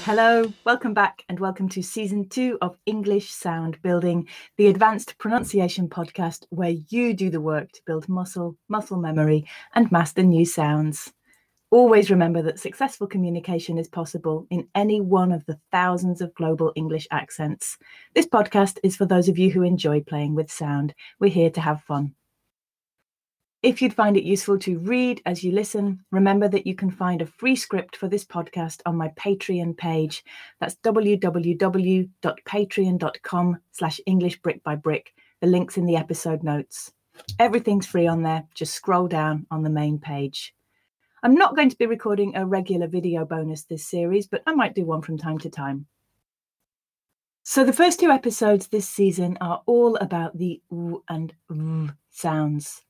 Hello, welcome back and welcome to Season 2 of English Sound Building, the advanced pronunciation podcast where you do the work to build muscle memory and master new sounds. Always remember that successful communication is possible in any one of the thousands of global English accents. This podcast is for those of you who enjoy playing with sound. We're here to have fun. If you'd find it useful to read as you listen, remember that you can find a free script for this podcast on my Patreon page. That's www.patreon.com/EnglishBrickByBrick. The link's in the episode notes. Everything's free on there. Just scroll down on the main page. I'm not going to be recording a regular video bonus this series, but I might do one from time to time. So the first two episodes this season are all about the oo and v sounds.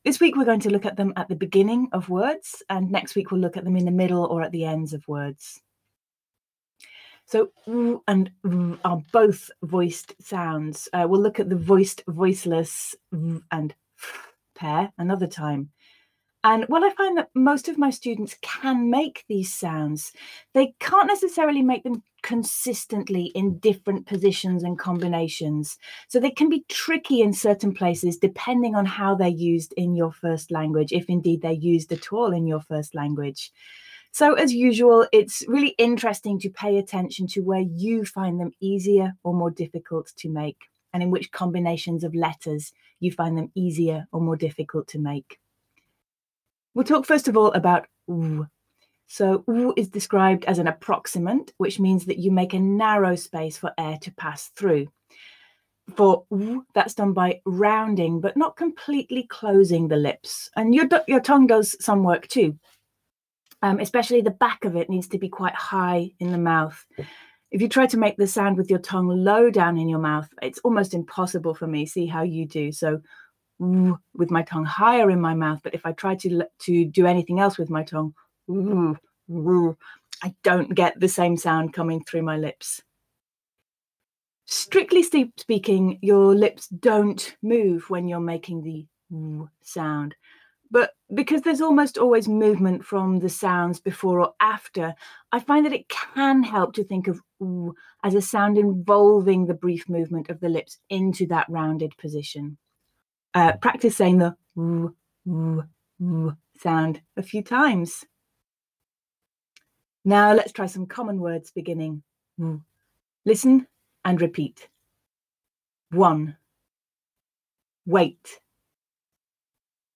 This week, we're going to look at them at the beginning of words, and next week, we'll look at them in the middle or at the ends of words. So, oo and v are both voiced sounds. We'll look at the voiced, voiceless v and f pair another time. And while I find that most of my students can make these sounds, they can't necessarily make them consistently in different positions and combinations. So they can be tricky in certain places depending on how they're used in your first language, if indeed they're used at all in your first language. So as usual, it's really interesting to pay attention to where you find them easier or more difficult to make, and in which combinations of letters you find them easier or more difficult to make. We'll talk first of all about oo. So oo is described as an approximant, which means that you make a narrow space for air to pass through. For oo, that's done by rounding, but not completely closing the lips. And your tongue does some work too. Especially the back of it needs to be quite high in the mouth. If you try to make the sound with your tongue low down in your mouth, it's almost impossible for me. See how you do. So with my tongue higher in my mouth, but if I try to do anything else with my tongue, I don't get the same sound coming through my lips. Strictly speaking, your lips don't move when you're making the sound, but because there's almost always movement from the sounds before or after, I find that it can help to think of oo as a sound involving the brief movement of the lips into that rounded position. Practice saying the oo, oo, oo sound a few times. Now let's try some common words beginning oo. Listen and repeat. 1. Wait.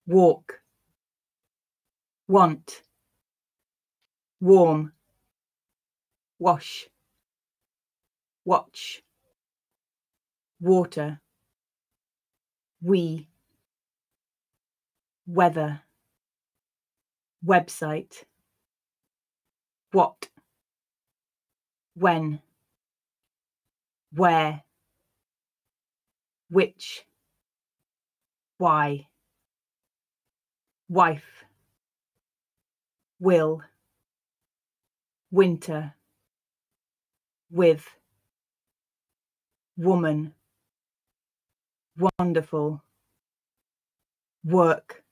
Walk. Want. Warm. Wash. Watch. Water. We. Weather. Website. What. When. Where. Which. Why. Wife. Will. Winter. With. Woman. Wonderful. Work.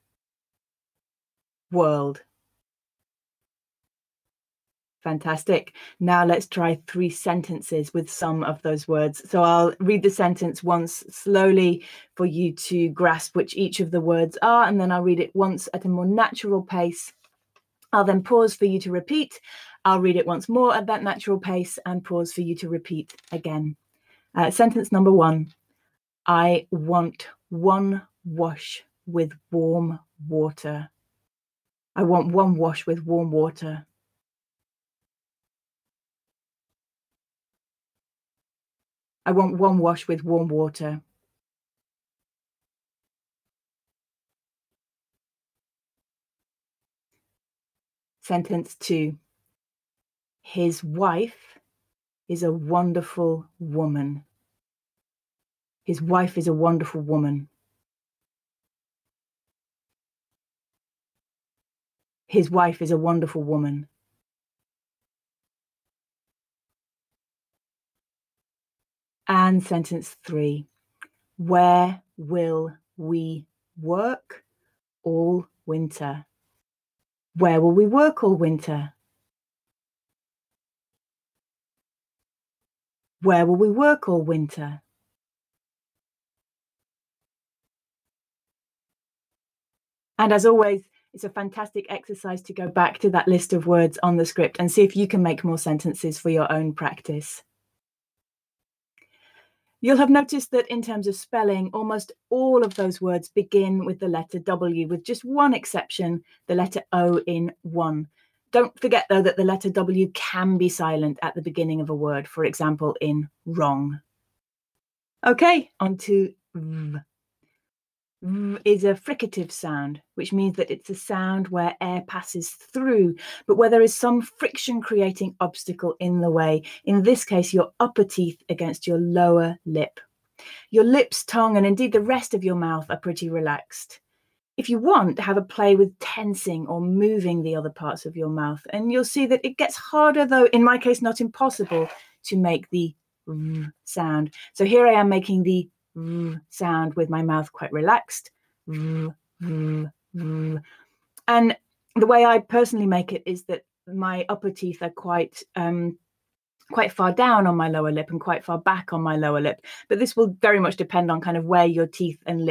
World. Fantastic. Now let's try 3 sentences with some of those words. So I'll read the sentence once slowly for you to grasp which each of the words are, and then I'll read it once at a more natural pace. I'll then pause for you to repeat. I'll read it once more at that natural pace and pause for you to repeat again. Sentence number 1. I want 1 wash with warm water. I want 1 wash with warm water. I want 1 wash with warm water. Sentence 2. His wife is a wonderful woman. His wife is a wonderful woman. His wife is a wonderful woman. And sentence 3. Where will we work all winter? Where will we work all winter? Where will we work all winter? And as always, it's a fantastic exercise to go back to that list of words on the script and see if you can make more sentences for your own practice. You'll have noticed that in terms of spelling, almost all of those words begin with the letter W, with just one exception, the letter O in one. Don't forget, though, that the letter W can be silent at the beginning of a word, for example, in wrong. Okay, on to V. V is a fricative sound, which means that it's a sound where air passes through, but where there is some friction creating obstacle in the way. In this case, your upper teeth against your lower lip. Your lips, tongue, and indeed the rest of your mouth are pretty relaxed. If you want, have a play with tensing or moving the other parts of your mouth, and you'll see that it gets harder, though in my case not impossible, to make the V sound. So here I am making the V sound with my mouth quite relaxed. V, v, v. And the way I personally make it is that my upper teeth are quite far down on my lower lip and quite far back on my lower lip. But this will very much depend on kind of where your teeth and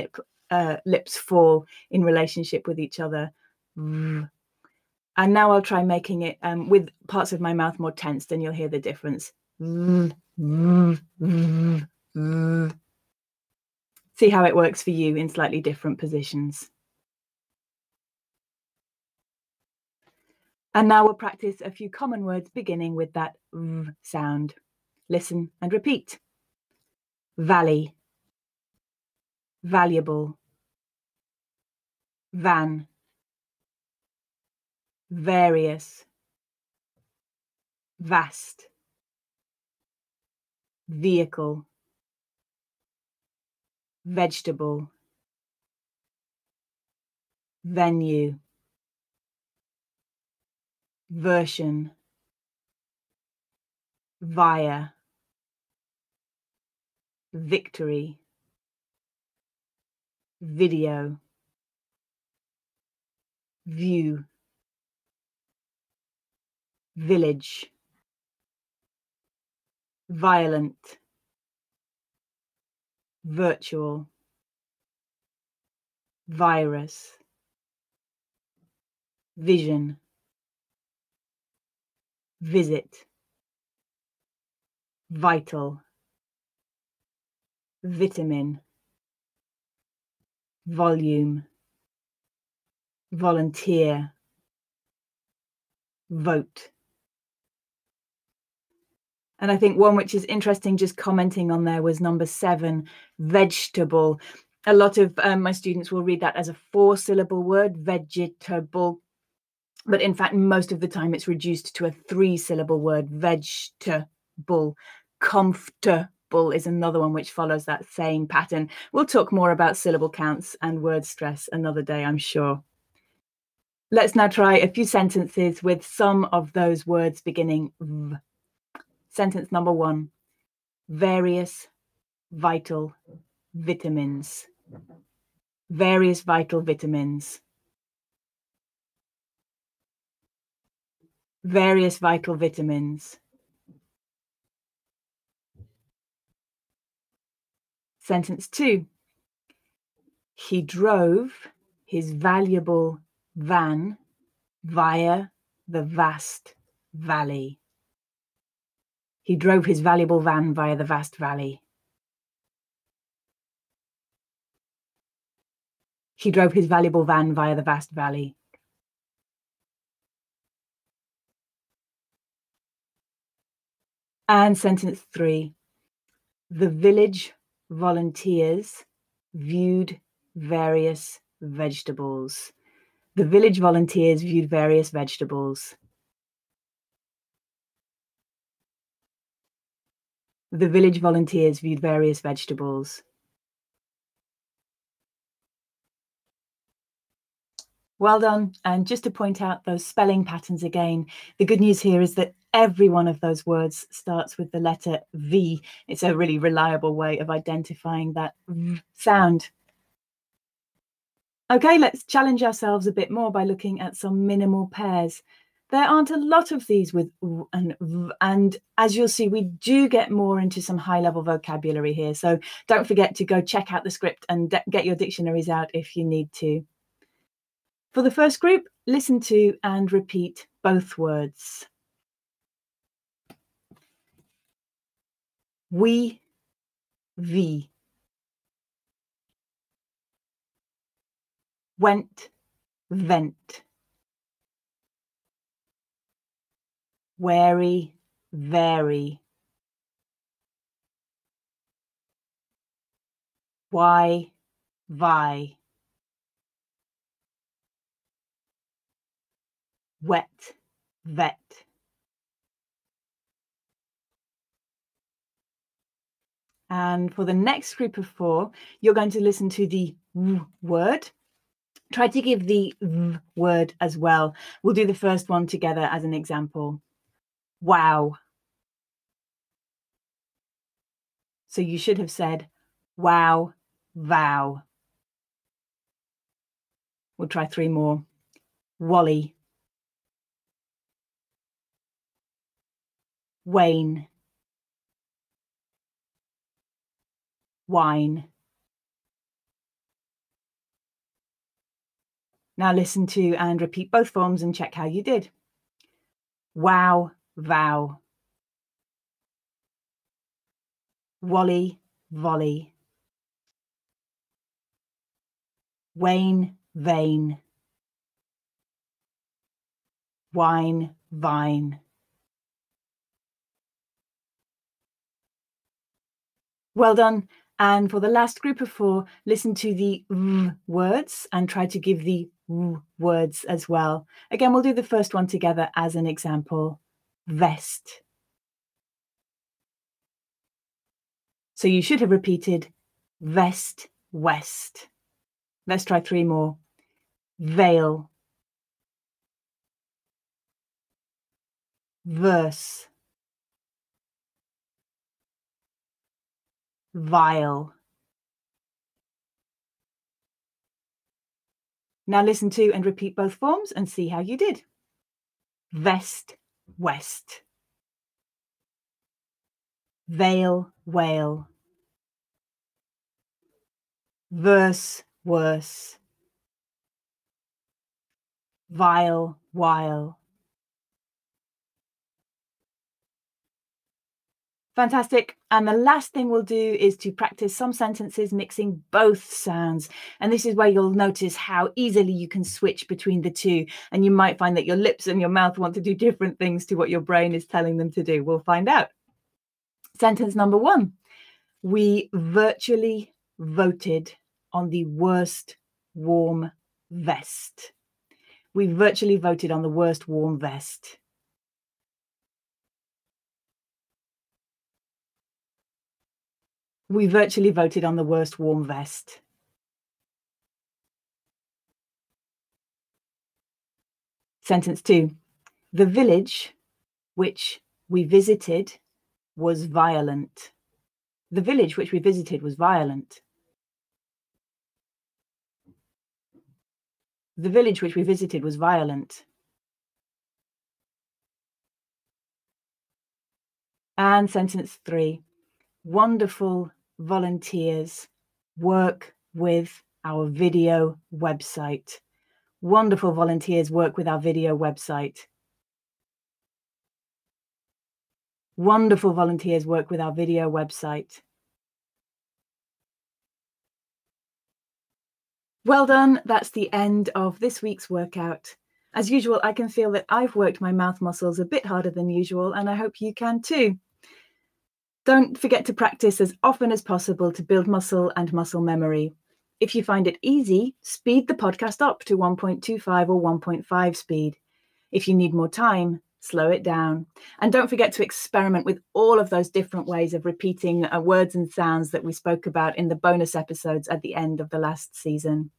lips fall in relationship with each other. And now I'll try making it with parts of my mouth more tensed, and you'll hear the difference. See how it works for you in slightly different positions. And now we'll practice a few common words beginning with that V sound. Listen and repeat. Valley, valuable, van, various, vast, vehicle, vegetable, venue, version, via, victory, video, view, village, violent, virtual, virus, vision, visit, vital, vitamin, volume, volunteer, vote. And I think one which is interesting, just commenting on there, was number 7, vegetable. A lot of my students will read that as a 4-syllable word, vegetable. But in fact, most of the time it's reduced to a 3-syllable word, vegetable. Comfortable is another one which follows that same pattern. We'll talk more about syllable counts and word stress another day, I'm sure. Let's now try a few sentences with some of those words beginning V. Sentence number 1, various vital vitamins. Various vital vitamins. Various vital vitamins. Sentence 2, he drove his valuable van via the vast valley. He drove his valuable van via the vast valley. He drove his valuable van via the vast valley. And sentence 3, the village volunteers viewed various vegetables. The village volunteers viewed various vegetables. The village volunteers viewed various vegetables. Well done. And just to point out those spelling patterns again, the good news here is that every one of those words starts with the letter V. It's a really reliable way of identifying that V sound. Okay, let's challenge ourselves a bit more by looking at some minimal pairs. There aren't a lot of these with w and v, and as you'll see, we do get more into some high-level vocabulary here. So don't forget to go check out the script and get your dictionaries out if you need to. For the first group, listen to and repeat both words. We, vi. Went, went. Wary, vary. Why, vi. Wet, vet. And for the next group of 4, you're going to listen to the w word. Try to give the v word as well. We'll do the first one together as an example. Wow. So you should have said wow, vow. We'll try 3 more. Wally. Wane. Wine. Now listen to and repeat both forms and check how you did. Wow, vow. Wally, volley. Wane, vain. Wine, vine. Well done. And for the last group of 4, listen to the v words and try to give the w words as well. Again, we'll do the first one together as an example. Vest. So you should have repeated vest, west. Let's try 3 more. Veil. Verse. Vile. Now listen to and repeat both forms and see how you did. Vest, west. Veil, whale. Verse, worse. Vile, while. Fantastic. And the last thing we'll do is to practice some sentences mixing both sounds. And this is where you'll notice how easily you can switch between the two. And you might find that your lips and your mouth want to do different things to what your brain is telling them to do. We'll find out. Sentence number 1. We virtually voted on the worst warm vest. We virtually voted on the worst warm vest. We virtually voted on the worst warm vest. Sentence 2. The village which we visited was violent. The village which we visited was violent. The village which we visited was violent. And sentence 3. Wonderful volunteers work with our video website. Wonderful volunteers work with our video website. Wonderful volunteers work with our video website. Well done. That's the end of this week's workout. As usual, I can feel that I've worked my mouth muscles a bit harder than usual, and I hope you can too. Don't forget to practice as often as possible to build muscle and muscle memory. If you find it easy, speed the podcast up to 1.25 or 1.5 speed. If you need more time, slow it down. And don't forget to experiment with all of those different ways of repeating words and sounds that we spoke about in the bonus episodes at the end of the last season.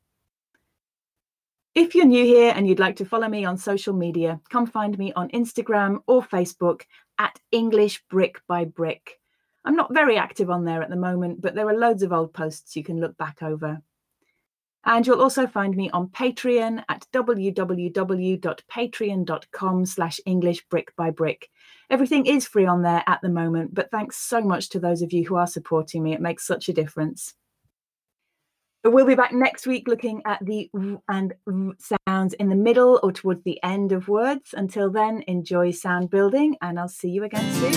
If you're new here and you'd like to follow me on social media, come find me on Instagram or Facebook at English Brick by Brick. I'm not very active on there at the moment, but there are loads of old posts you can look back over. And you'll also find me on Patreon at www.patreon.com/EnglishBrickByBrick. Everything is free on there at the moment, but thanks so much to those of you who are supporting me. It makes such a difference. But we'll be back next week looking at the and sounds in the middle or towards the end of words. Until then, enjoy sound building, and I'll see you again soon.